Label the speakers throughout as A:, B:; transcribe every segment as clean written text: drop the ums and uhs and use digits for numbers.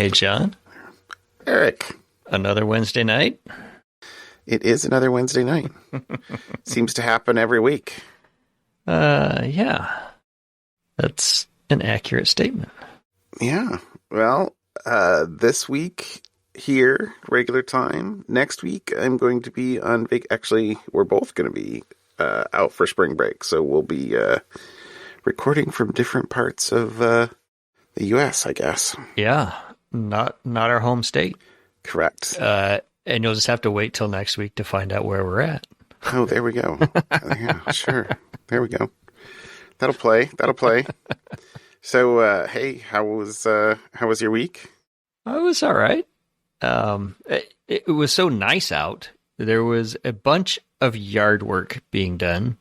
A: Hey, John.
B: Eric.
A: Another Wednesday night?
B: It is another Wednesday night. Seems to happen every week.
A: Yeah. That's an accurate statement.
B: Yeah. Well, this week here, regular time. Next week, I'm going to be on Actually, we're both going to be out for spring break. So we'll be recording from different parts of the U.S., I guess.
A: Yeah. Not our home state.
B: Correct.
A: And you'll just have to wait till next week to find out where we're at.
B: Oh, there we go. Yeah, sure. There we go. That'll play. So, hey, how was your week?
A: It was all right. It was so nice out. There was a bunch of yard work being done,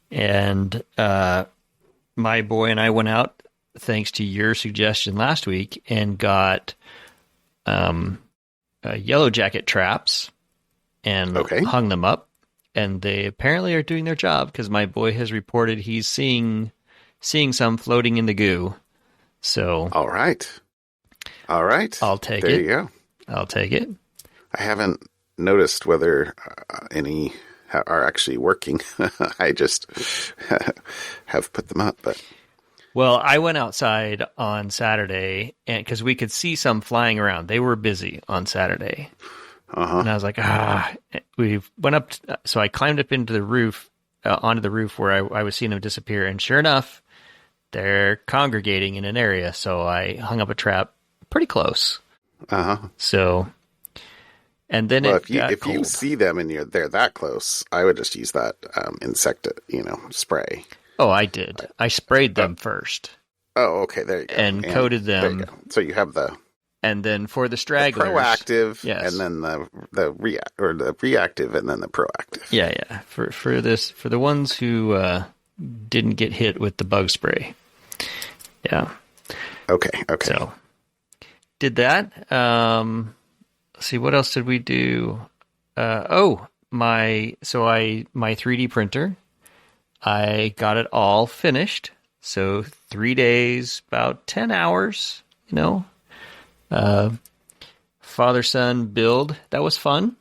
A: and my boy and I went out, thanks to your suggestion last week, and got yellow jacket traps and hung them up. And they apparently are doing their job because my boy has reported he's seeing some floating in the goo. So
B: all right.
A: I'll take
B: there
A: it.
B: There you go.
A: I'll take it.
B: I haven't noticed whether any are actually working. I just have put them up, but.
A: Well, I went outside on Saturday and because we could see some flying around. They were busy on Saturday. And I was like, we went up. So I climbed up into the roof, onto the roof where I was seeing them disappear. And sure enough, they're congregating in an area. So I hung up a trap pretty close. So, and then
B: if you see them and they're that close, I would just use that insect, spray.
A: Oh, I did. I sprayed them first.
B: Oh, okay. There you go.
A: And coated them.
B: There you go. So you have the.
A: And then for the stragglers,
B: the proactive,
A: yes.
B: And then the reactive, and then the proactive.
A: Yeah. For the ones who didn't get hit with the bug spray. Yeah.
B: Okay.
A: So did that. Let's see, what else did we do? My 3D printer. I got it all finished. So 3 days, about 10 hours. Father-son build. That was fun.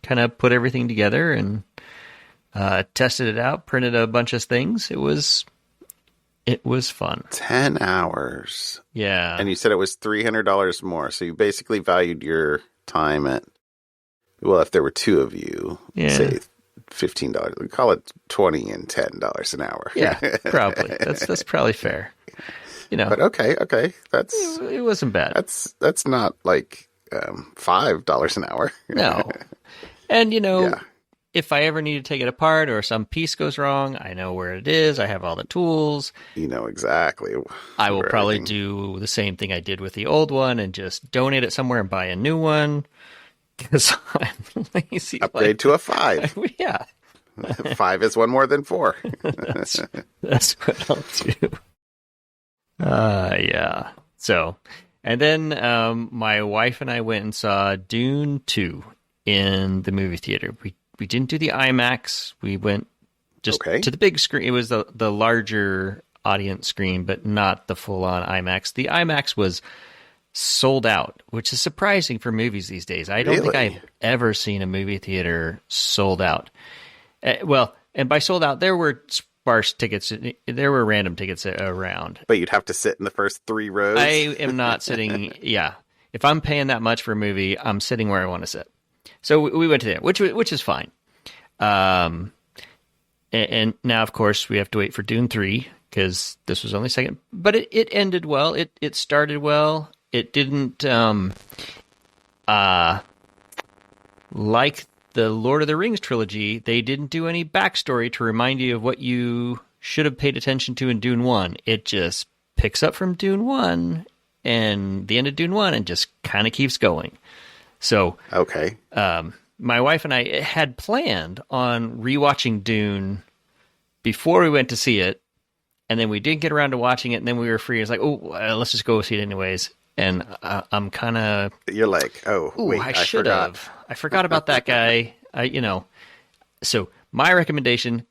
A: Kind of put everything together and tested it out, printed a bunch of things. It was fun.
B: 10 hours.
A: Yeah.
B: And you said it was $300 more. So you basically valued your time at, well, if there were two of you, say $15. We call it $20 and $10 an hour.
A: Yeah, probably. That's probably fair.
B: But okay,
A: it wasn't bad.
B: That's not like $5 an hour.
A: No, and if I ever need to take it apart or some piece goes wrong, I know where it is. I have all the tools.
B: You know exactly.
A: I will probably do the same thing I did with the old one and just donate it somewhere and buy a new one because I'm lazy.
B: Upgrade to a 5.
A: Yeah,
B: 5 is one more than 4.
A: That's what I'll do. Yeah. So, and then my wife and I went and saw Dune 2 in the movie theater. We didn't do the IMAX. We went just to the big screen. It was the larger audience screen, but not the full-on IMAX. The IMAX was sold out, which is surprising for movies these days. I don't think I've ever seen a movie theater sold out. And by sold out, there were sparse tickets. There were random tickets around.
B: But you'd have to sit in the first 3 rows.
A: I am not sitting. Yeah. If I'm paying that much for a movie, I'm sitting where I want to sit. So we went to there, which is fine. And now, of course, we have to wait for Dune 3 because this was only second. But it ended well. It started well. It didn't like the Lord of the Rings trilogy. They didn't do any backstory to remind you of what you should have paid attention to in Dune 1. It just picks up from Dune 1 and the end of Dune 1 and just kind of keeps going. So, my wife and I had planned on rewatching Dune before we went to see it, and then we didn't get around to watching it, and then we were free. It's like, let's just go see it anyways. And I'm kind of...
B: You're like, wait,
A: I should have. I forgot about that guy. So my recommendation,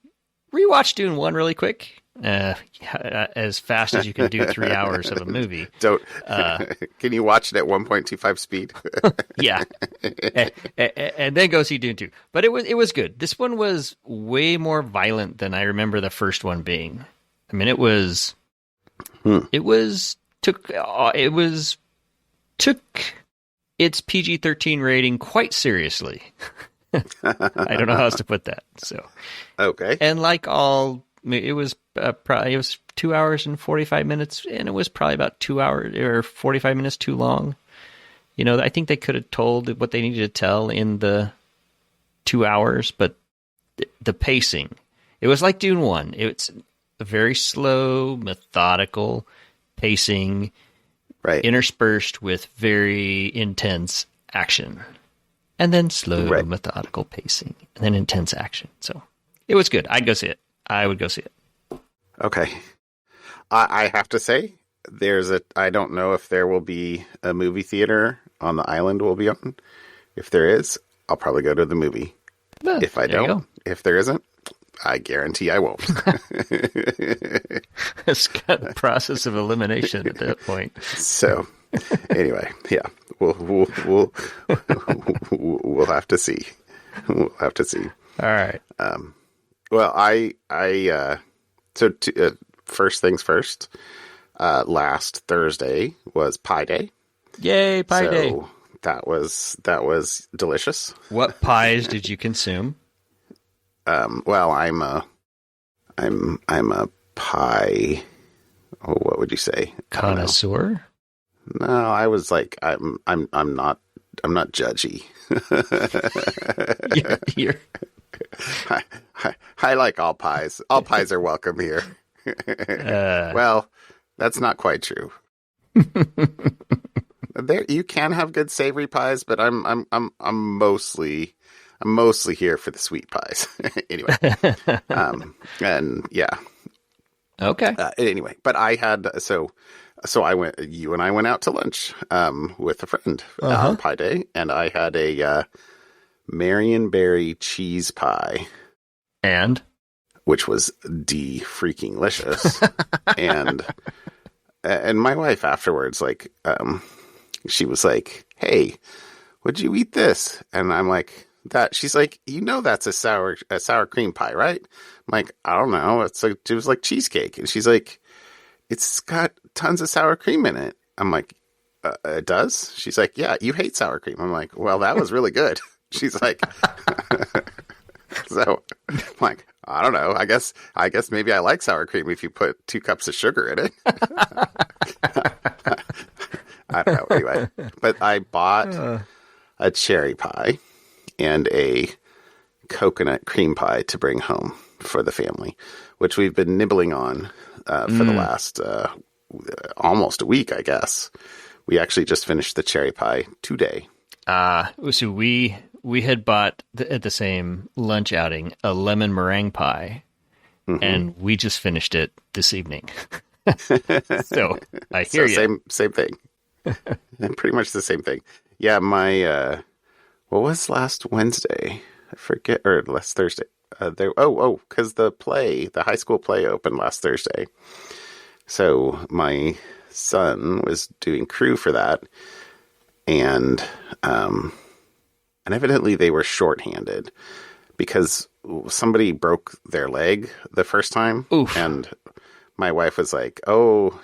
A: rewatch Dune 1 really quick, as fast as you can do 3 hours of a movie.
B: Don't. Can you watch it at 1.25 speed?
A: Yeah, and then go see Dune 2. But it was good. This one was way more violent than I remember the first one being. I mean, took its PG-13 rating quite seriously. I don't know how else to put that. So
B: Okay.
A: and like all, it was probably, it was 2 hours and 45 minutes, and it was probably about 2 hours or 45 minutes too long. You know, I think they could have told what they needed to tell in the 2 hours, but the pacing, it was like Dune 1. It's a very slow, methodical pacing,
B: Right.
A: interspersed with very intense action. And then slow,
B: Right.
A: methodical pacing, and then intense action. So it was good. I'd go see it. I would go see it.
B: Okay. I have to say, I don't know if there will be a movie theater on the island we'll be on. If there is, I'll probably go to the movie.
A: Well,
B: If I
A: there you
B: don't,
A: go.
B: if there isn't, I guarantee I won't.
A: It's got the process of elimination at that point.
B: So, anyway, yeah, we'll have to see. We'll have to see.
A: All right.
B: Well, first things first. Last Thursday was Pie Day.
A: Yay, Pie Day.
B: That was delicious.
A: What pies did you consume?
B: Well, I'm a pie. Oh, what would you say?
A: Connoisseur?
B: No, I was like, I'm not judgy.
A: You're
B: I like all pies. All pies are welcome here. Well, that's not quite true. There, you can have good savory pies, but I'm mostly here for the sweet pies. Anyway, and yeah.
A: okay.
B: Anyway, but I had so you and I went out to lunch with a friend on Pie Day, and I had a Marionberry cheese pie,
A: And
B: which was freaking licious. and my wife afterwards, like, she was like, "Hey, would you eat this?" And I'm like, "That." She's like, "You know, that's a sour cream pie, right?" I'm like, "I don't know. It was like cheesecake." And she's like, "It's got tons of sour cream in it." I'm like, "It does?" She's like, "Yeah, you hate sour cream." I'm like, "Well, that was really good." She's like, so I'm like, I don't know. I guess maybe I like sour cream if you put 2 cups of sugar in it. I don't know. Anyway, but I bought a cherry pie and a coconut cream pie to bring home for the family, which we've been nibbling on for the last almost a week, I guess. We actually just finished the cherry pie today.
A: So we had bought at the same lunch outing a lemon meringue pie, and we just finished it this evening. So I hear you.
B: Same thing. Pretty much the same thing. Yeah, my what was last Wednesday? I forget, or last Thursday. Because the high school play opened last Thursday. So my son was doing crew for that, and evidently they were shorthanded because somebody broke their leg the first time.
A: Oof.
B: And my wife was like, "Oh,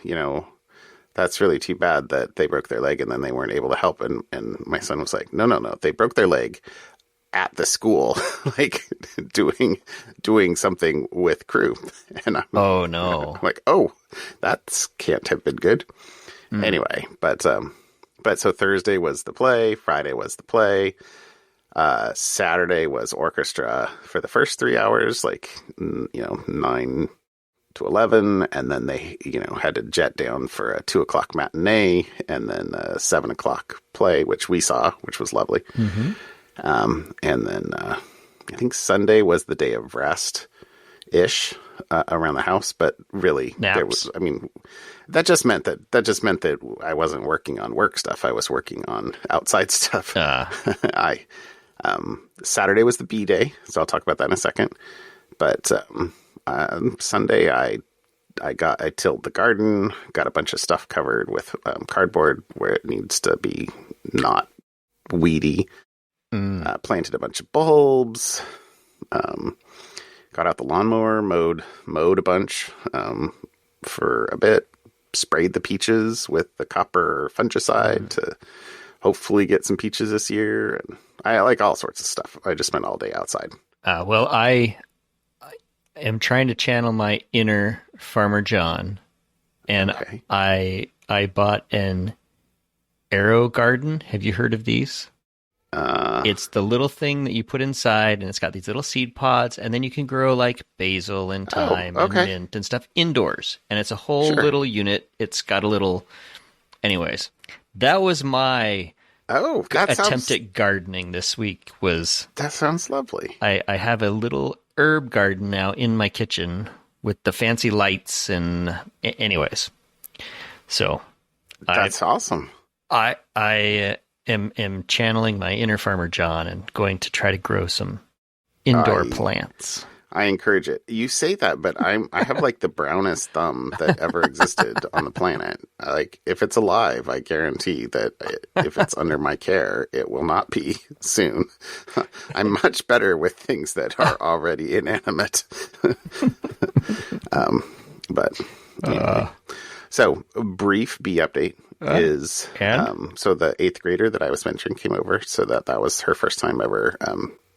B: that's really too bad that they broke their leg and then they weren't able to help." And my son was like, no, they broke their leg at the school, like doing something with crew. And I'm like, "Oh, that can't have been good." Anyway, but so Thursday was the play, Friday was the play, Saturday was orchestra for the first 3 hours, like 9 to 11, and then they had to jet down for a 2:00 matinee, and then a 7:00 play, which we saw, which was lovely. And then I think Sunday was the day of rest ish around the house, but really
A: Naps.
B: that just meant that I wasn't working on work stuff. I was working on outside stuff. Saturday was the B day, so I'll talk about that in a second. But Sunday I I tilled the garden, got a bunch of stuff covered with cardboard where it needs to be not weedy. Planted a bunch of bulbs. Got out the lawnmower, mowed a bunch for a bit. Sprayed the peaches with the copper fungicide to hopefully get some peaches this year. And I like all sorts of stuff. I just spent all day outside.
A: Well, I am trying to channel my inner Farmer John, and
B: Okay.
A: I bought an arrow garden. Have you heard of these? It's the little thing that you put inside, and it's got these little seed pods, and then you can grow like basil and thyme and mint and stuff indoors. And it's a whole little unit. It's got a little... Anyways, that was my attempt at gardening this week.
B: That sounds lovely.
A: I have a little herb garden now in my kitchen with the fancy lights and... Anyways, so...
B: That's awesome.
A: I am channeling my inner Farmer John and going to try to grow some indoor plants.
B: I encourage it. You say that, but I have like the brownest thumb that ever existed on the planet. Like, if it's alive, I guarantee that if it's under my care, it will not be soon. I'm much better with things that are already inanimate. But anyway. So, a brief bee update is so the 8th grader that I was mentioning came over, so that was her first time ever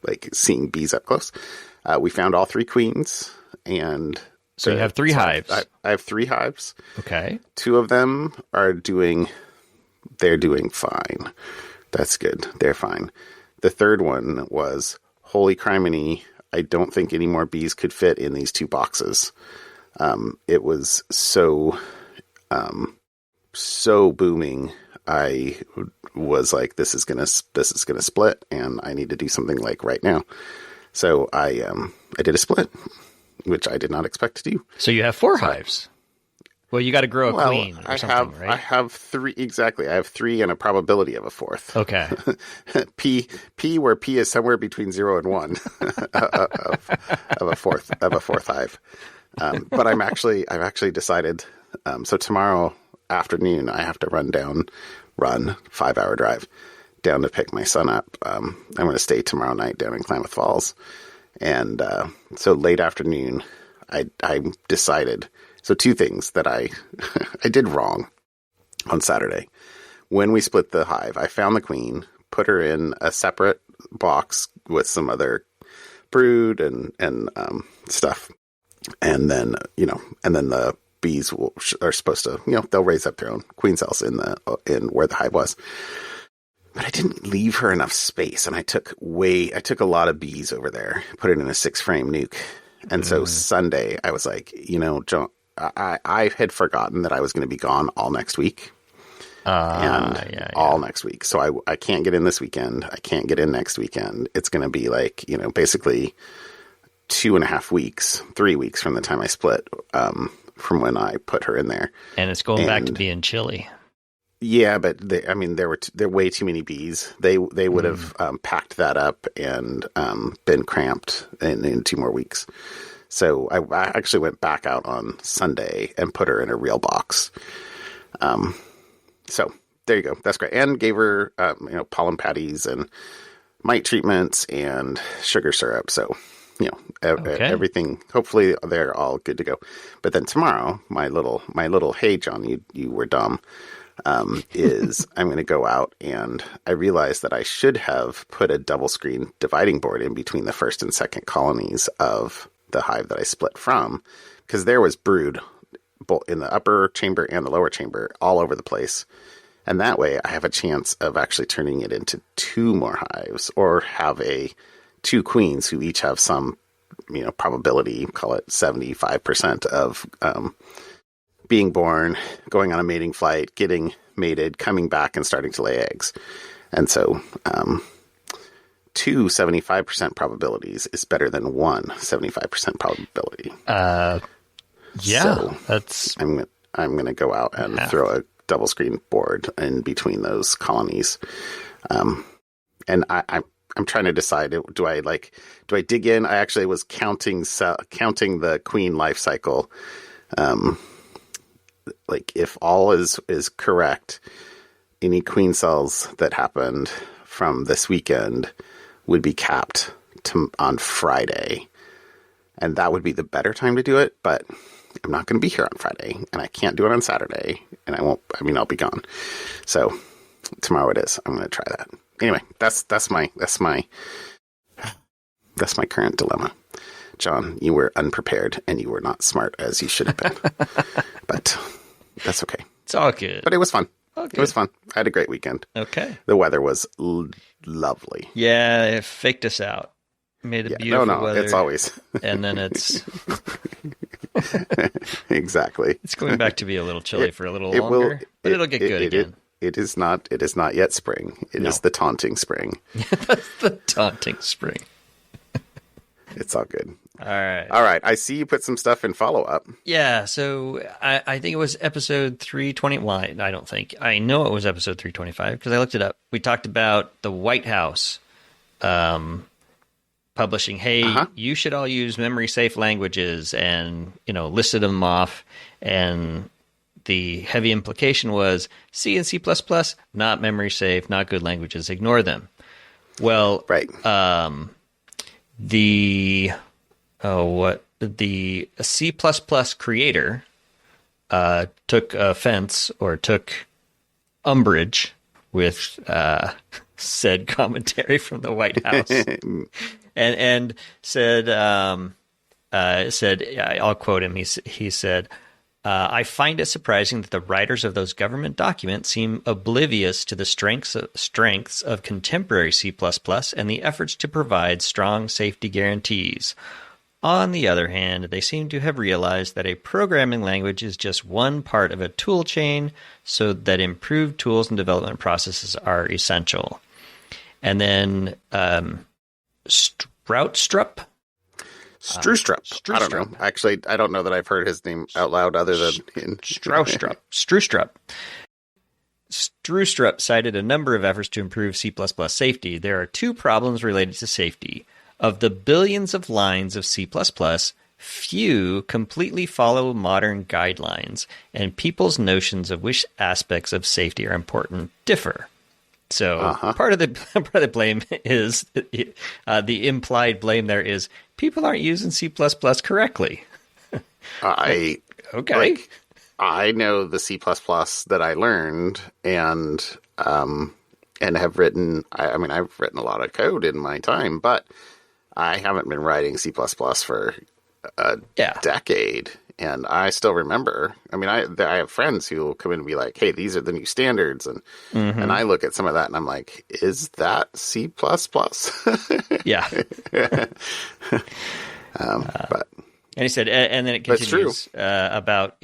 B: like seeing bees up close. We found all 3 queens, and
A: so you have 3 hives.
B: I have 3 hives.
A: Okay,
B: 2 of them are doing fine. That's good. They're fine. The 3rd one was, holy criminy, I don't think any more bees could fit in these 2 boxes. It was so booming. I was like, this is gonna split, and I need to do something like right now. So I did a split, which I did not expect to do.
A: So you have 4 hives. Well, you got to grow a queen or something, right?
B: I have 3 exactly. I have 3 and a probability of a 4th.
A: Okay.
B: P where P is somewhere between 0 and 1 of a fourth hive. But I've actually decided. So tomorrow afternoon, I have to run 5-hour drive down to pick my son up. I'm going to stay tomorrow night down in Klamath Falls. And so late afternoon, I decided. So 2 things that I did wrong on Saturday. When we split the hive, I found the queen, put her in a separate box with some other brood and stuff. And then, the bees are supposed to, they'll raise up their own queen cells in where the hive was. But I didn't leave her enough space, and I took a lot of bees over there, put it in a 6-frame nuke. And so Sunday, I was like, John, I had forgotten that I was going to be gone all next week. All next week. So I can't get in this weekend. I can't get in next weekend. It's going to be like, basically 2.5 weeks, 3 weeks from the time I split, from when I put her in there.
A: And it's going back to being chilly.
B: Yeah, but there were way too many bees. They would have packed that up and been cramped in 2 more weeks. So I actually went back out on Sunday and put her in a real box. So there you go. That's great. And gave her pollen patties and mite treatments and sugar syrup. So everything. Hopefully they're all good to go. But then tomorrow, my little hey John, you were dumb. Is I'm going to go out, and I realized that I should have put a double screen dividing board in between the 1st and 2nd colonies of the hive that I split from, because there was brood both in the upper chamber and the lower chamber all over the place. And that way I have a chance of actually turning it into 2 more hives, or have 2 queens who each have some, probability, call it 75% of, being born, going on a mating flight, getting mated, coming back and starting to lay eggs. And so, 2 75% probabilities is better than 1 75% probability. So
A: that's...
B: I'm going to go out and throw a double screen board in between those colonies. And I'm trying to decide, do I dig in? I actually was counting the queen life cycle, like if all is correct, any queen cells that happened from this weekend would be capped on Friday. And that would be the better time to do it, but I'm not going to be here on Friday, and I can't do it on Saturday, and I'll be gone. So tomorrow it is. I'm going to try that. Anyway, that's my current dilemma. John, you were unprepared, and you were not smart as you should have been. But that's okay.
A: It's all good.
B: But it was fun.
A: All good.
B: It was fun. I had a great weekend.
A: Okay.
B: The weather was lovely.
A: Yeah, it faked us out. Made it beautiful weather.
B: It's always.
A: And then it's...
B: Exactly.
A: It's going back to be a little chilly for a little longer, but it'll get good again.
B: It is not yet spring. It is the Taunting Spring.
A: That's the Taunting Spring.
B: It's all good.
A: All right.
B: All right. I see you put some stuff in follow-up.
A: Yeah, so I think it was episode 320. Well, I don't think. I know it was episode 325 because I looked it up. We talked about the White House publishing, hey, you should all use memory-safe languages, and, listed them off. And the heavy implication was C and C++, not memory-safe, not good languages, ignore them. Well,
B: right.
A: The C++ creator took offense or took umbrage with said commentary from the White House, and said, I'll quote him. He said, I find it surprising that the writers of those government documents seem oblivious to the strengths of contemporary C++ and the efforts to provide strong safety guarantees. On the other hand, they seem to have realized that a programming language is just one part of a tool chain, so that improved tools and development processes are essential. And then Stroustrup?
B: I don't know. Actually, I don't know that I've heard his name out loud other than in
A: Stroustrup. Stroustrup cited a number of efforts to improve C++ safety. There are two problems related to safety. Of the billions of lines of C++, few completely follow modern guidelines, and people's notions of which aspects of safety are important differ. So part of the blame is the implied blame there is people aren't using C++ correctly.
B: Okay. Like, I know the C++ that I learned and have written. I've written a lot of code in my time, but I haven't been writing C++ for a decade. And I still remember, I have friends who will come in and be like, hey, these are the new standards. And I look at some of that and I'm like, is that C++?
A: Yeah.
B: But
A: and he said, and then it continues about,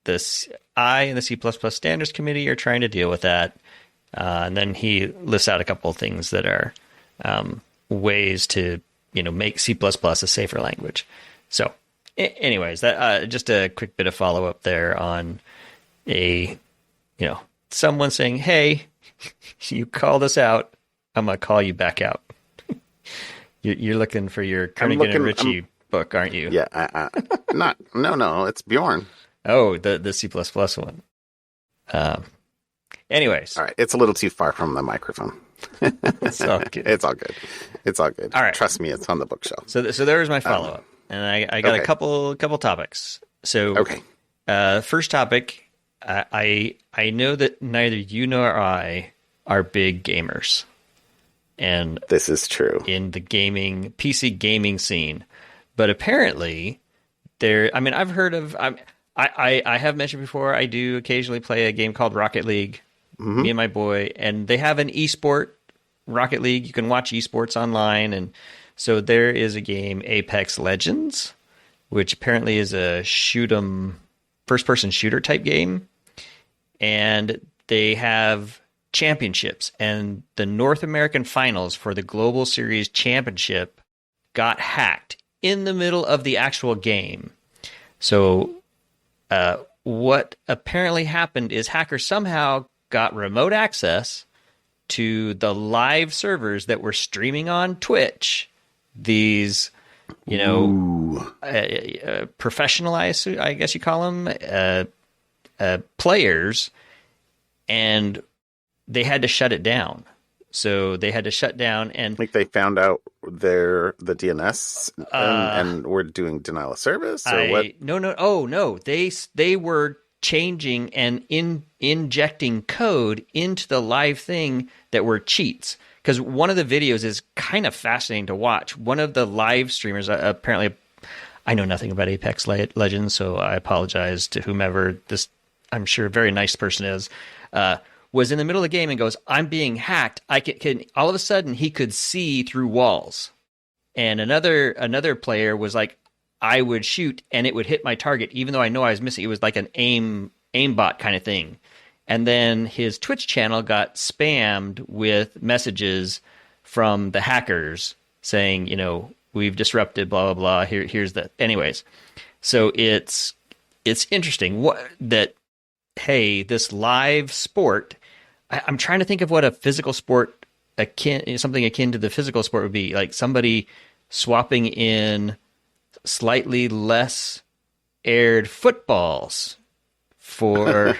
A: this I and the C++ Standards Committee are trying to deal with that. And then he lists out a couple of things that are ways to, make C++ a safer language. So anyways, that just a quick bit of follow up there on someone saying, "Hey, you called us out. I'm gonna call you back out." You're looking for your Kernighan and Ritchie book, aren't you?
B: Yeah, no, it's Bjorn.
A: Oh, the C++ one. Anyways,
B: all right, it's a little too far from the microphone.
A: It's all good.
B: It's all good. It's all good.
A: All right,
B: trust me, it's on the bookshelf.
A: So there was my follow up. And I got a couple topics. So, first topic, I know that neither you nor I are big gamers, and
B: this is true
A: in the PC gaming scene. But apparently, I've heard of. I have mentioned before. I do occasionally play a game called Rocket League. Me and my boy, and they have an esport Rocket League. You can watch esports online, and so there is a game, Apex Legends, which apparently is a first-person shooter type game. And they have championships. And the North American finals for the Global Series Championship got hacked in the middle of the actual game. So what apparently happened is hackers somehow got remote access to the live servers that were streaming on Twitch these
B: Ooh.
A: Professional, I guess you call them, players, and they had to shut it down. So they had to shut down, and
B: like they found out the DNS and were doing denial of service, or what?
A: No. They were changing and injecting code into the live thing that were cheats. Because one of the videos is kind of fascinating to watch. One of the live streamers, apparently, I know nothing about Apex Legends, so I apologize to whomever this, I'm sure, very nice person is. Was in the middle of the game and goes, "I'm being hacked." I can all of a sudden he could see through walls, and another player was like, "I would shoot and it would hit my target even though I know I was missing." It was like an aimbot kind of thing. And then his Twitch channel got spammed with messages from the hackers saying, "We've disrupted blah blah blah. Here's the." Anyways, so it's interesting that hey, this live sport. I'm trying to think of what a physical sport something akin to the physical sport would be, like somebody swapping in slightly less aired footballs for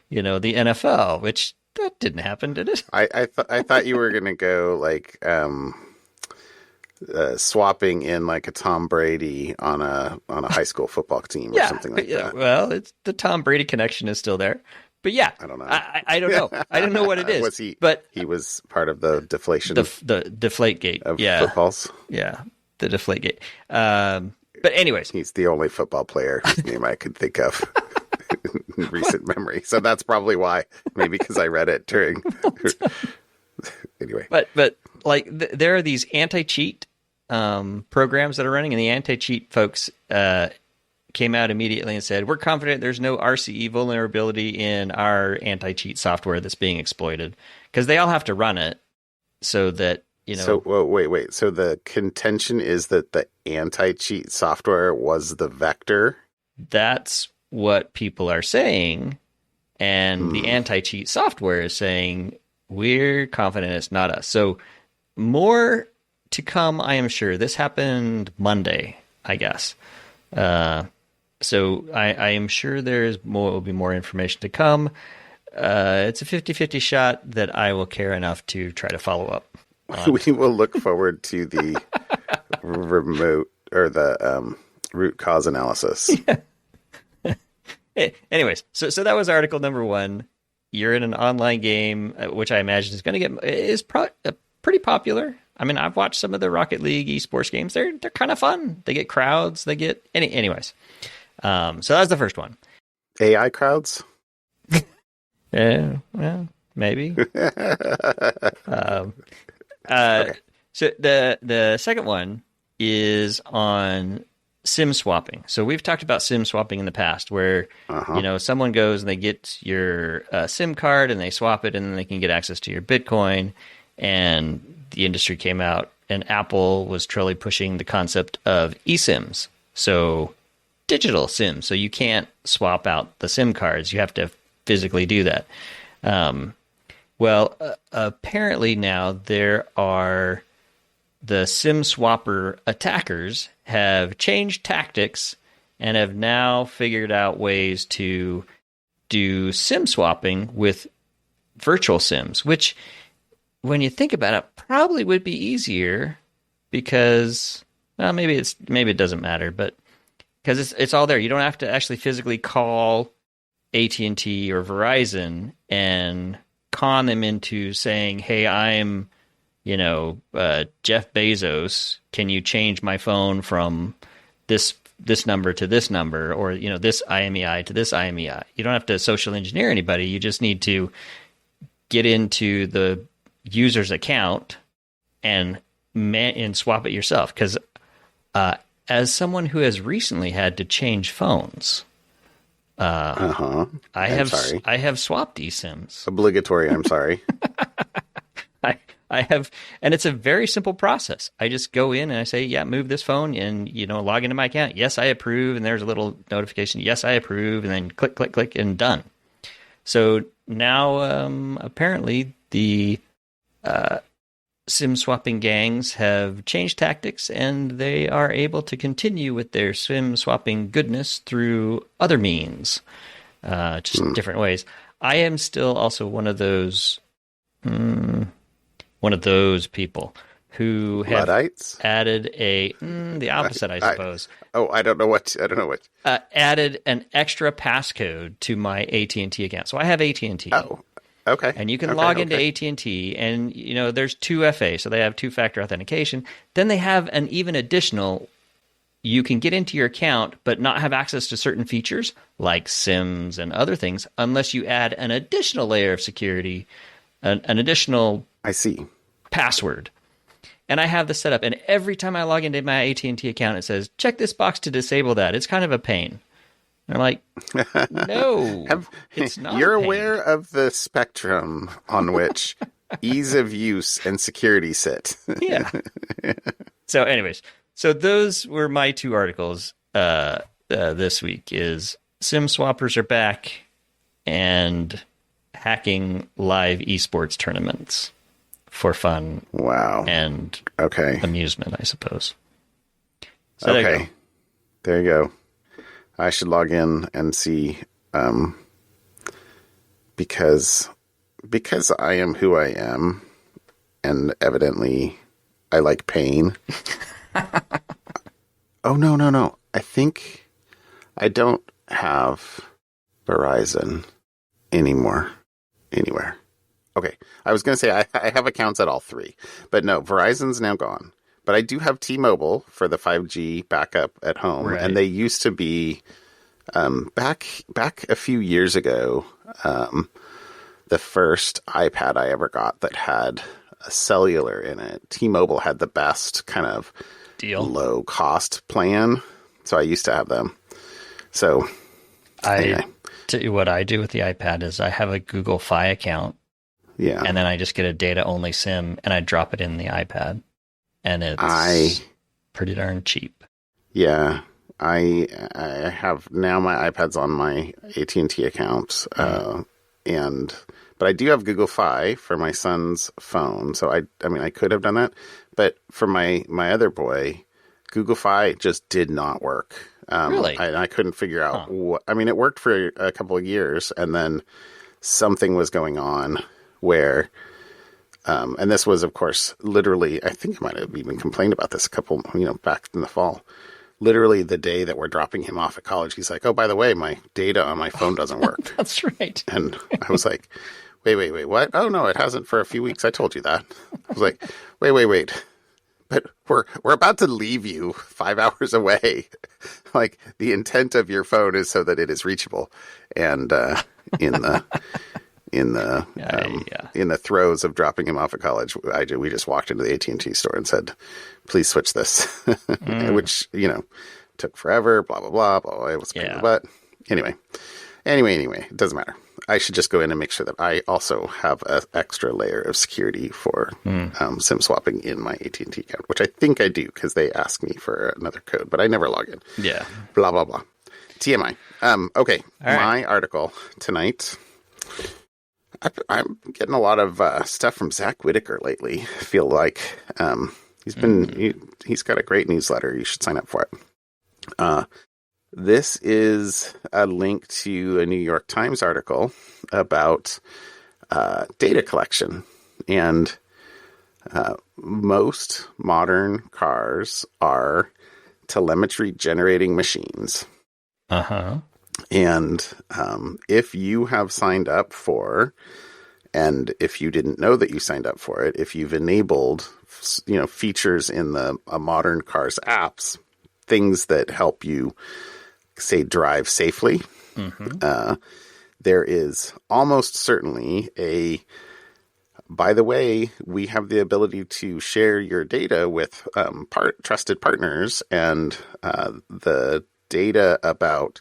A: the NFL, which that didn't happen, did it?
B: I thought you were gonna go like swapping in like a Tom Brady on a high school football team or something like that.
A: Well, it's the Tom Brady connection is still there. But yeah,
B: I don't know.
A: I don't know. I don't know what it is.
B: Was he?
A: But
B: he was part of the deflation,
A: the deflate gate
B: of footballs.
A: Yeah, the deflate gate. But anyways,
B: he's the only football player whose name I could think of in recent memory. So that's probably why. Maybe because I read it during. Anyway,
A: but like there are these anti-cheat programs that are running, and the anti-cheat folks came out immediately and said, "We're confident there's no RCE vulnerability in our anti-cheat software that's being exploited," because they all have to run it so that
B: So wait. So the contention is that the anti-cheat software was the vector.
A: That's what people are saying, and the anti-cheat software is saying we're confident it's not us. So more to come, I am sure. This happened Monday, I guess. So I am sure will be more information to come. It's a 50-50 shot that I will care enough to try to follow up.
B: We will look forward to the remote or the root cause analysis.
A: Yeah. Anyways, so that was article number 1. You're in an online game, which I imagine is pretty popular. I mean, I've watched some of the Rocket League esports games. They're kind of fun. They get crowds. They get anyways. So that's the first one.
B: AI crowds?
A: Yeah, well, maybe. Okay. So the second one is on SIM swapping. So we've talked about SIM swapping in the past, where someone goes and they get your SIM card and they swap it, and then they can get access to your Bitcoin. And the industry came out, and Apple was truly pushing the concept of eSIMs. So digital SIMs. So you can't swap out the SIM cards. You have to physically do that. Apparently now there are the SIM swapper attackers have changed tactics and have now figured out ways to do SIM swapping with virtual SIMs, which, when you think about it, probably would be easier because, well, maybe it doesn't matter, but because it's all there. You don't have to actually physically call AT&T or Verizon and con them into saying, "Hey, I'm, Jeff Bezos. Can you change my phone from this number to this number, or this IMEI to this IMEI?" You don't have to social engineer anybody. You just need to get into the user's account and swap it yourself. Because as someone who has recently had to change phones, I have swapped eSIMs.
B: Obligatory. I'm sorry.
A: I have, and it's a very simple process. I just go in and I say, "Yeah, move this phone," and log into my account. Yes, I approve, and there's a little notification. Yes, I approve, and then click, click, click, and done. So now, apparently, the SIM swapping gangs have changed tactics, and they are able to continue with their SIM swapping goodness through other means, just different ways. I am still also one of those people who have
B: Luddites?
A: added the opposite, I suppose.
B: I don't know what.
A: Added an extra passcode to my AT&T account. So I have AT&T.
B: Oh, okay.
A: And you can log into AT&T, and there's 2FA, so they have two-factor authentication. Then they have an even additional. You can get into your account but not have access to certain features like SIMs and other things unless you add an additional layer of security, an additional password. And I have this set up, and every time I log into my AT&T account, it says, check this box to disable that. It's kind of a pain. And I'm like, no, it's not.
B: You're aware of the spectrum on which ease of use and security sit.
A: Yeah. So anyways, those were my two articles this week is SIM swappers are back and hacking live esports tournaments for fun.
B: Wow.
A: And amusement, I suppose. So
B: there you go. I should log in and see, because I am who I am, and evidently I like pain. Oh, no. I think I don't have Verizon anymore. Anywhere. Okay. I was going to say I have accounts at all three, but no, Verizon's now gone. But I do have T-Mobile for the 5G backup at home, right. And they used to be back a few years ago. The first iPad I ever got that had a cellular in it. T-Mobile had the best kind of low cost plan, so I used to have them. So anyway.
A: Tell you what I do with the iPad is I have a Google Fi account.
B: Yeah,
A: and then I just get a data only SIM and I drop it in the iPad. And it's pretty darn cheap.
B: Yeah, I have now my iPad's on my AT&T account, but I do have Google Fi for my son's phone. So I mean I could have done that, but for my other boy, Google Fi just did not work.
A: Really?
B: I couldn't figure out what. I mean, it worked for a couple of years, and then something was going on where. And this was, of course, literally, I think I might have even complained about this back in the fall. Literally the day that we're dropping him off at college, he's like, oh, by the way, my data on my phone doesn't work.
A: That's right.
B: And I was like, wait, what? Oh, no, it hasn't for a few weeks. I told you that. I was like, wait. But we're about to leave you 5 hours away. Like, the intent of your phone is so that it is reachable. And in the throes of dropping him off at college, we just walked into the AT&T store and said, please switch this, which, took forever, blah, blah, blah, blah. It was kind of, but anyway, it doesn't matter. I should just go in and make sure that I also have an extra layer of security for SIM swapping in my AT&T account, which I think I do because they ask me for another code, but I never log in.
A: Yeah.
B: Blah, blah, blah. TMI. Okay.
A: All right.
B: My article tonight. I'm getting a lot of stuff from Zach Whitaker lately. I feel like he's got a great newsletter. You should sign up for it. This is a link to a New York Times article about data collection. And most modern cars are telemetry generating machines.
A: Uh-huh.
B: And if you have signed up for, and if you didn't know that you signed up for it, if you've enabled, features in the modern cars apps, things that help you, say, drive safely, there is almost certainly by the way, we have the ability to share your data with trusted partners, and the data about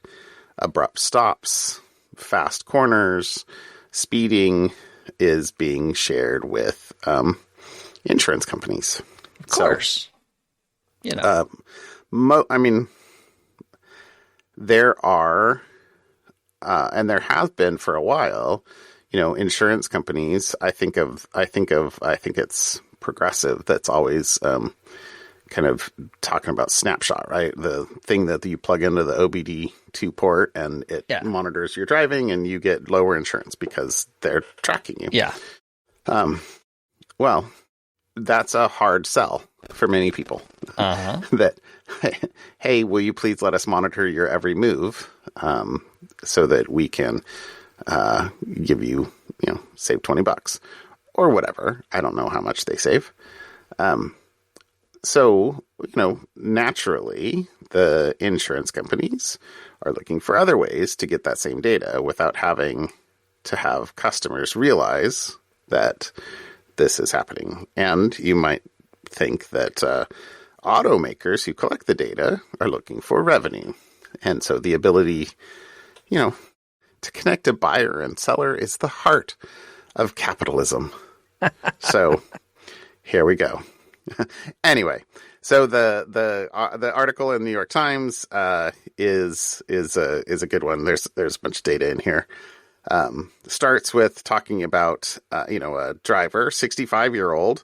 B: abrupt stops, fast corners, speeding is being shared with insurance companies.
A: Of course.
B: There are, and there has been for a while, insurance companies. I think it's Progressive that's always kind of talking about Snapshot, right? The thing that you plug into the OBD2 port and it monitors your driving and you get lower insurance because they're tracking you.
A: Yeah.
B: Well, that's a hard sell for many people. That, hey, will you please let us monitor your every move so that we can give you, save $20 or whatever. I don't know how much they save. So, naturally, the insurance companies are looking for other ways to get that same data without having to have customers realize that this is happening. And you might think that automakers who collect the data are looking for revenue. And so the ability, to connect a buyer and seller is the heart of capitalism. So here we go. Anyway, so the article in the New York Times is a good one. There's a bunch of data in here. Starts with talking about a driver, 65-year-old,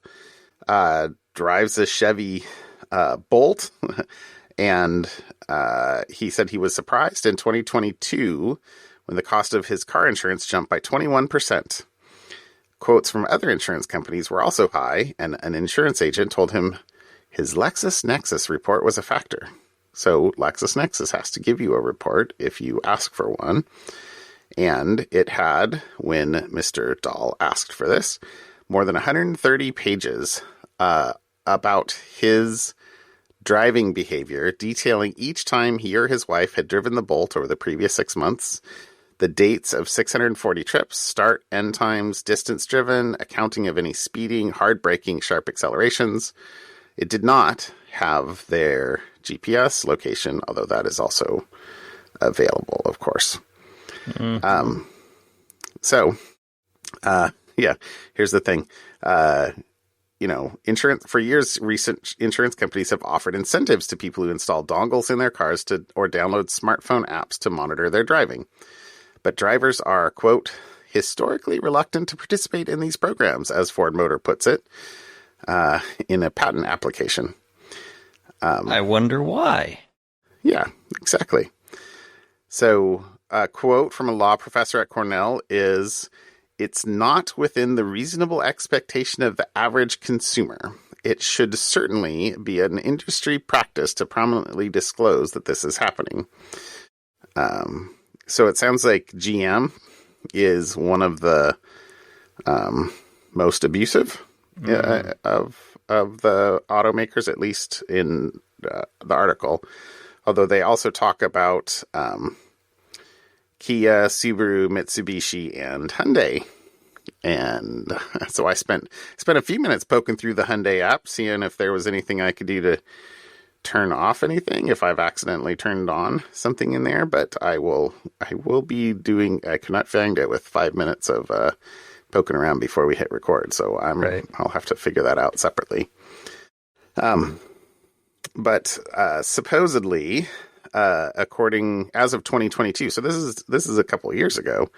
B: drives a Chevy Bolt, and he said he was surprised in 2022 when the cost of his car insurance jumped by 21%. Quotes from other insurance companies were also high, and an insurance agent told him his LexisNexis report was a factor. So LexisNexis has to give you a report if you ask for one. And it had, when Mr. Dahl asked for this, more than 130 pages about his driving behavior, detailing each time he or his wife had driven the Bolt over the previous 6 months, the dates of 640 trips, start, end times, distance driven, accounting of any speeding, hard braking, sharp accelerations. It did not have their GPS location, although that is also available, of course. Mm-hmm. Here's the thing. Insurance for years, recent insurance companies have offered incentives to people who install dongles in their cars or download smartphone apps to monitor their driving. But drivers are, quote, historically reluctant to participate in these programs, as Ford Motor puts it, in a patent application.
A: I wonder why.
B: Yeah, exactly. So a quote from a law professor at Cornell is, "It's not within the reasonable expectation of the average consumer. It should certainly be an industry practice to prominently disclose that this is happening." So it sounds like GM is one of the most abusive of the automakers, at least in the article. Although they also talk about Kia, Subaru, Mitsubishi, and Hyundai. And so I spent a few minutes poking through the Hyundai app, seeing if there was anything I could do to turn off anything if I've accidentally turned on something in there. But I will be doing. I cannot find it with 5 minutes of poking around before we hit record. So I'll have to figure that out separately. But supposedly, according as of 2022, so this is a couple of years ago,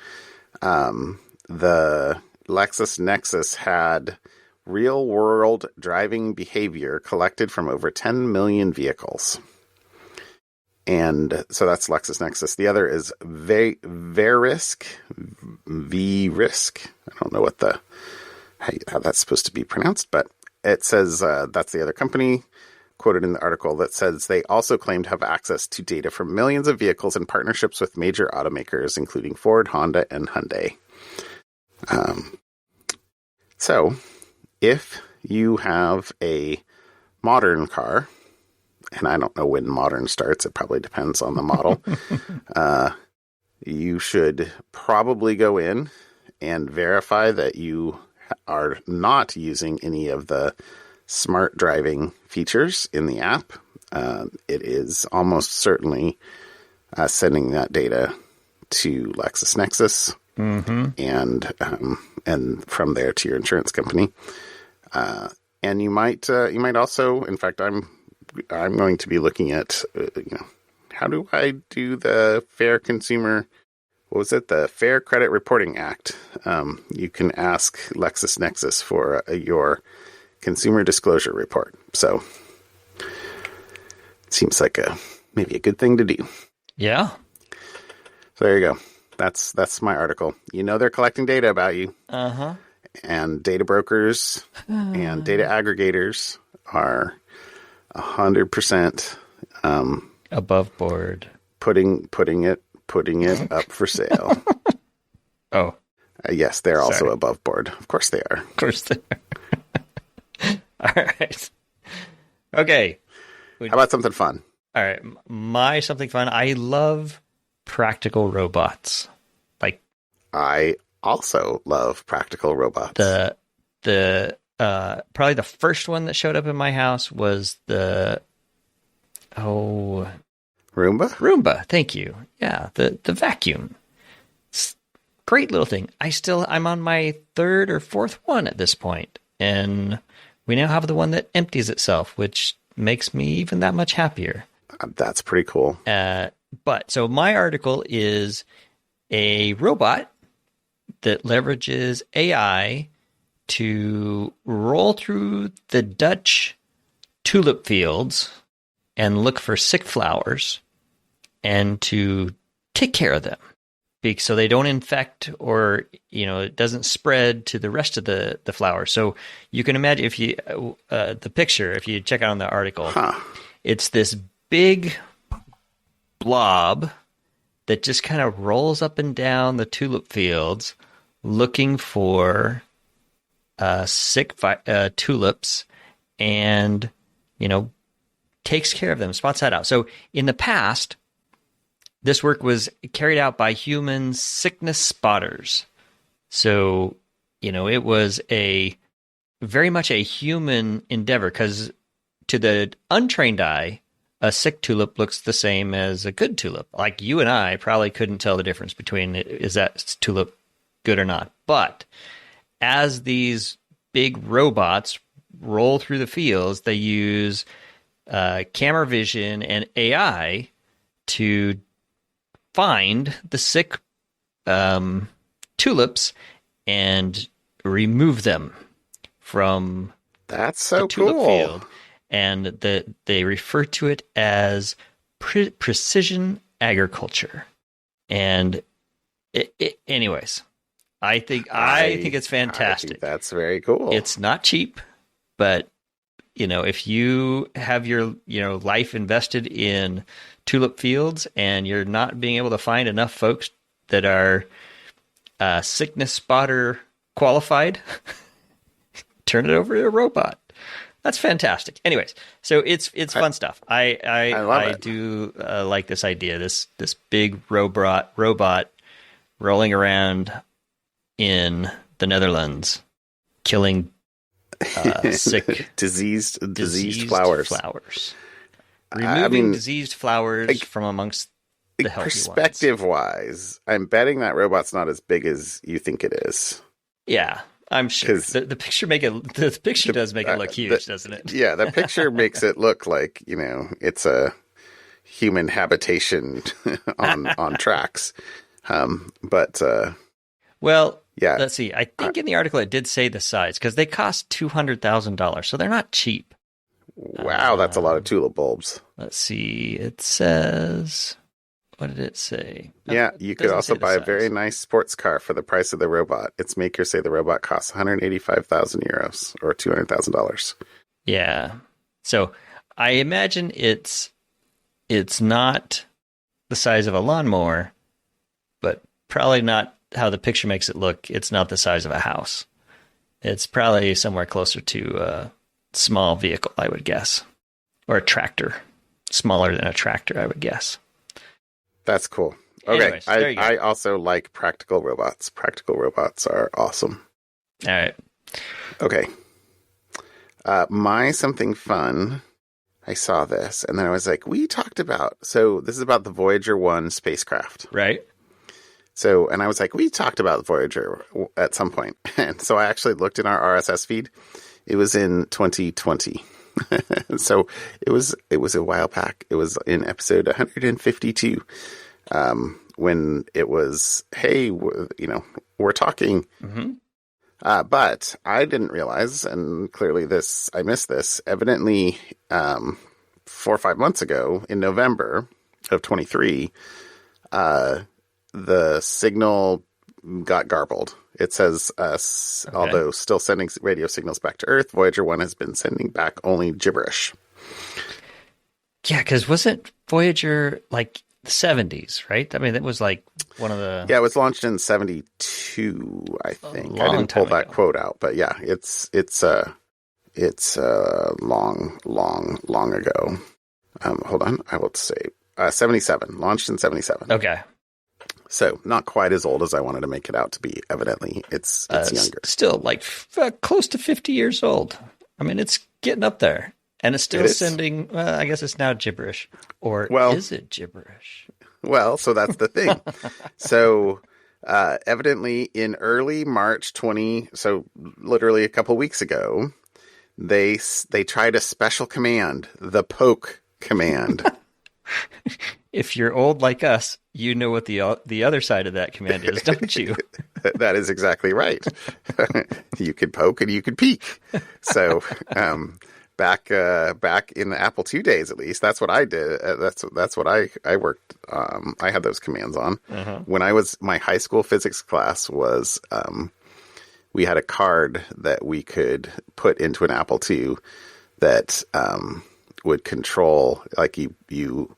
B: the LexisNexis had real-world driving behavior collected from over 10 million vehicles. And so that's LexisNexis. The other is Verisk. I don't know how that's supposed to be pronounced, but it says that's the other company quoted in the article that says they also claim to have access to data from millions of vehicles in partnerships with major automakers, including Ford, Honda, and Hyundai. So if you have a modern car, and I don't know when modern starts, it probably depends on the model, you should probably go in and verify that you are not using any of the smart driving features in the app. It is almost certainly sending that data to LexisNexis, and from there to your insurance company. And you might also, in fact, I'm going to be looking at, how do I do the Fair Consumer? What was it? The Fair Credit Reporting Act. You can ask LexisNexis for your Consumer Disclosure Report. So it seems like maybe a good thing to do.
A: Yeah.
B: So there you go. That's my article. You know they're collecting data about you.
A: Uh-huh.
B: And data brokers and data aggregators are 100%
A: above board.
B: Putting it up for sale.
A: Oh.
B: Yes, they're also above board. Of course they are.
A: Of course they are. All right. Okay.
B: How about something fun?
A: All right. My something fun. I love practical robots. Like,
B: I also love practical robots.
A: The probably the first one that showed up in my house was the Roomba. Thank you. Yeah, the vacuum. It's a great little thing. I'm on my third or fourth one at this point, and we now have the one that empties itself, which makes me even that much happier.
B: That's pretty cool.
A: But so my article is a robot that leverages AI to roll through the Dutch tulip fields and look for sick flowers and to take care of them so they don't infect or, it doesn't spread to the rest of the flowers. So you can imagine if you, the picture, if you check out on the article, it's this big blob that just kind of rolls up and down the tulip fields looking for sick tulips and, takes care of them, spots that out. So in the past, this work was carried out by human sickness spotters. So, it was very much a human endeavor because to the untrained eye, a sick tulip looks the same as a good tulip. Like you and I probably couldn't tell the difference between is that tulip good or not. But as these big robots roll through the fields, they use camera vision and AI to find the sick tulips and remove them from
B: the
A: tulip
B: cool.
A: field. And they refer to it as precision agriculture. And anyways, I think it's fantastic.
B: I think that's very cool.
A: It's not cheap, but if you have your life invested in tulip fields and you're not being able to find enough folks that are sickness spotter qualified, turn it over to a robot. That's fantastic. Anyways, so it's fun stuff. I do like this idea. This big robot rolling around in the Netherlands, killing sick,
B: diseased flowers.
A: Removing diseased flowers from amongst the healthy ones.
B: Perspective-wise, I'm betting that robot's not as big as you think it is.
A: Yeah, I'm sure. The picture does make it look huge, doesn't it?
B: Yeah, the picture makes it look like it's a human habitation on tracks.
A: Well,
B: yeah.
A: Let's see. I think in the article it did say the size because they cost $200,000, so they're not cheap.
B: Wow, that's a lot of tulip bulbs.
A: Let's see. It says, what did it say?
B: Yeah, you could also buy a very nice sports car for the price of the robot. Its makers say the robot costs 185,000 euros or $200,000.
A: Yeah. So I imagine it's not the size of a lawnmower, but probably not how the picture makes it look. It's not the size of a house. It's probably somewhere closer to a small vehicle, I would guess, or a tractor, smaller than a tractor, I would guess.
B: That's cool. Okay,
A: anyways,
B: I also like practical robots. Practical robots are awesome.
A: All right.
B: Okay. My something fun, I saw this, and then I was like, we talked about, so this is about the Voyager 1 spacecraft.
A: Right.
B: So, and I was like, we talked about Voyager at some point. And so I actually looked in our RSS feed. It was in 2020. So it was a while back. It was in episode 152 when it was, hey, we're talking.
A: Mm-hmm.
B: But I didn't realize, and clearly I missed this. Evidently, 4 or 5 months ago, in November of 23, the signal got garbled. It says, although still sending radio signals back to Earth, Voyager 1 has been sending back only gibberish.
A: Yeah, because wasn't Voyager like the 70s, right? I mean, it was like one of the...
B: Yeah, it was launched in 72, I think. I didn't pull that quote out, but yeah, it's long ago. Hold on, I will say 77, launched in 77.
A: Okay.
B: So not quite as old as I wanted to make it out to be. Evidently, it's younger.
A: Still like close to 50 years old. I mean, it's getting up there. And it's still sending, I guess it's now gibberish. Or is it gibberish?
B: Well, so that's the thing. So evidently in early March 20, so literally a couple weeks ago, they tried a special command, the poke command.
A: If you're old like us, you know what the other side of that command is, don't you?
B: That is exactly right. You could poke and you could peek. So back in the Apple II days, at least, that's what I did. That's what I worked. I had those commands on. When my high school physics class was, we had a card that we could put into an Apple II that would control, like you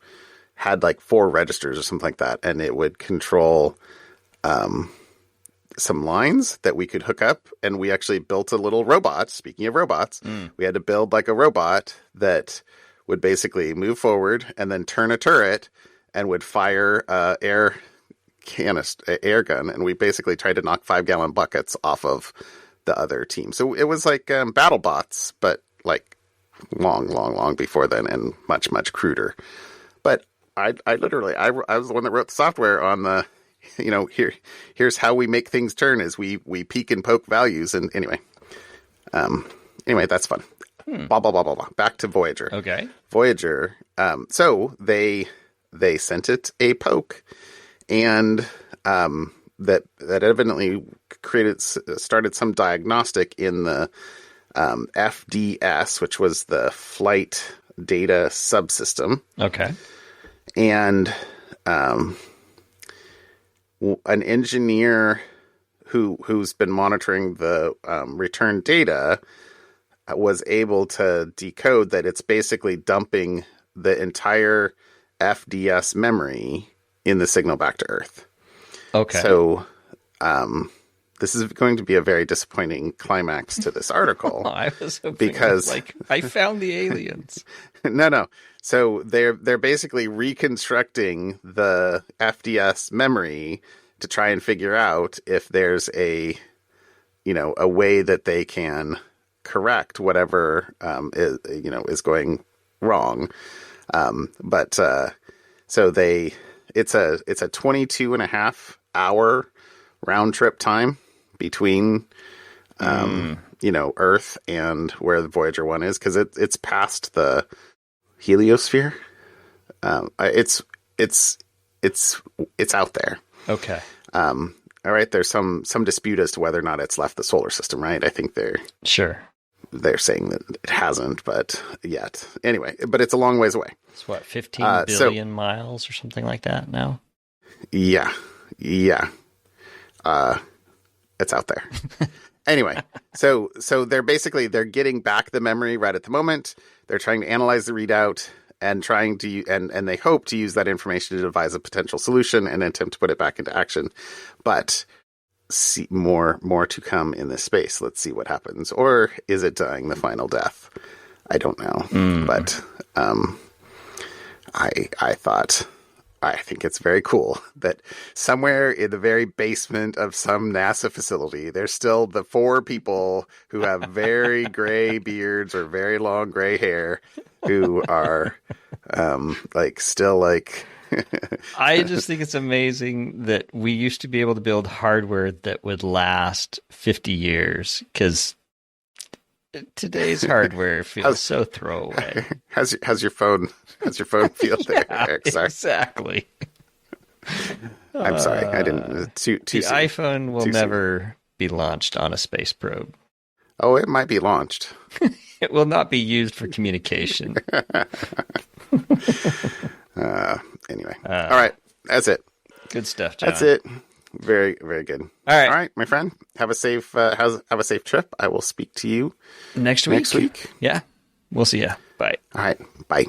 B: had like 4 registers or something like that, and it would control some lines that we could hook up, and we actually built a little robot. Speaking of robots, we had to build like a robot that would basically move forward and then turn a turret and would fire air gun, and we basically tried to knock 5-gallon buckets off of the other team. So it was like battle bots, but like long before then, and much cruder. But I literally was the one that wrote the software on the, here's how we make things turn, is we peek and poke values. And anyway, that's fun. Blah, blah, blah, blah, blah. Back to Voyager.
A: Okay.
B: Voyager. So they sent it a poke, and that evidently started some diagnostic in the FDS, which was the flight data subsystem.
A: Okay.
B: And an engineer who's been monitoring the return data was able to decode that it's basically dumping the entire FDS memory in the signal back to Earth.
A: Okay.
B: So this is going to be a very disappointing climax to this article.
A: I was hoping
B: because
A: I found the aliens.
B: No. So they're basically reconstructing the FDS memory to try and figure out if there's a way that they can correct whatever is going wrong. So it's a 22 and a half hour round trip time between Earth and where the Voyager 1 is, because it's past the heliosphere. It's out there.
A: Okay.
B: All right. There's some dispute as to whether or not it's left the solar system, right? I think they're saying that it hasn't, but yet. Anyway, but it's a long ways away.
A: It's what, 15 billion miles or something like that now?
B: Yeah. It's out there. Anyway, so they're getting back the memory right at the moment. They're trying to analyze the readout and trying to and they hope to use that information to devise a potential solution and attempt to put it back into action. But see more to come in this space. Let's see what happens. Or is it dying the final death? I don't know. But I think it's very cool that somewhere in the very basement of some NASA facility, there's still the 4 people who have very gray beards or very long gray hair who are still.
A: I just think it's amazing that we used to be able to build hardware that would last 50 years, because today's hardware feels so throwaway.
B: How's your phone feel there, Eric? Sorry.
A: Exactly.
B: I'm sorry. I didn't.
A: The iPhone will never be launched on a space probe.
B: Oh, it might be launched.
A: It will not be used for communication.
B: Anyway. All right. That's it.
A: Good stuff, John.
B: That's it. Very, very good.
A: All
B: right, my friend. Have a safe have a safe trip. I will speak to you
A: next week.
B: Next week.
A: Yeah. We'll see ya. Bye.
B: All right. Bye.